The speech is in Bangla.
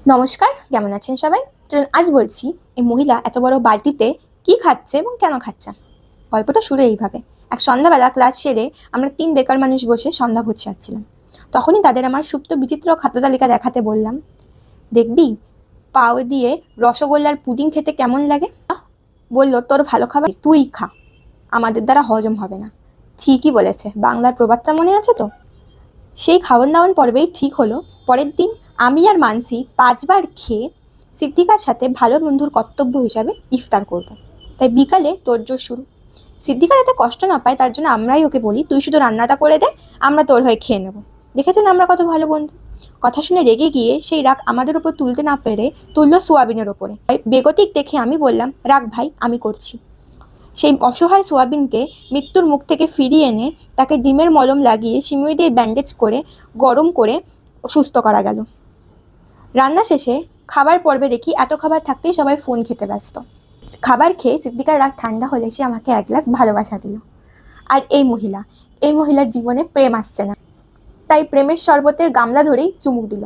নমস্কার, কেমন আছেন সবাই? চলুন আজ বলছি এই মহিলা এত বড় বালতিতে কি খাচ্ছে এবং কেন খাচ্ছে। গল্পটা শুরু এইভাবে। এক সন্ধ্যাবেলা ক্লাস সেরে আমরা 3 বেকার মানুষ বসে সন্ধ্যা ভোজ সারছিলাম। তখনই তাদের আমার সুপ্ত বিচিত্র খাদ্য তালিকা দেখাতে বললাম, দেখবি পাও দিয়ে রসগোল্লার পুডিং খেতে কেমন লাগে। বলল, তোর ভালো খাবার তুই খা, আমাদের দ্বারা হজম হবে না। ঠিকই বলেছে, বাংলার প্রবাদটা মনে আছে তো? সেই খাওয়ান দাওয়ান পর্বেই ঠিক হলো পরের দিন আমি আর মানসি 5 বার খেয়ে সিদ্দিকার সাথে ভালো বন্ধুর কর্তব্য হিসাবে ইফতার করব। তাই বিকালে তোড়জোড় শুরু। সিদ্দিকা যাতে কষ্ট না পায় তার জন্য আমরাই ওকে বলি, তুই শুধু রান্নাটা করে দে, আমরা তোর হয়ে খেয়ে নেব। দেখেছেন আমরা কত ভালো বন্ধু। কথা শুনে রেগে গিয়ে সেই রাগ আমাদের ওপর তুলতে না পেরে তুললো সোয়াবিনের ওপরে। বেগতিক দেখে আমি বললাম, রাগ ভাই, আমি করছি। সেই অসহায় সোয়াবিনকে মৃত্যুর মুখ থেকে ফিরিয়ে এনে তাকে ডিমের মলম লাগিয়ে সিমুই দিয়ে ব্যান্ডেজ করে গরম করে সুস্থ করা গেল। রান্না শেষে খাবার পর্বে দেখি এত খাবার থাকতেই সবাই ফোন খেতে ব্যস্ত। খাবার খেয়ে সিদ্দিকার রাগ ঠান্ডা হলে সে আমাকে এক গ্লাস ভালোবাসা দিল। আর এই মহিলার জীবনে প্রেম আসছে না, তাই প্রেমের শরবতের গামলা ধরেই চুমুক দিল।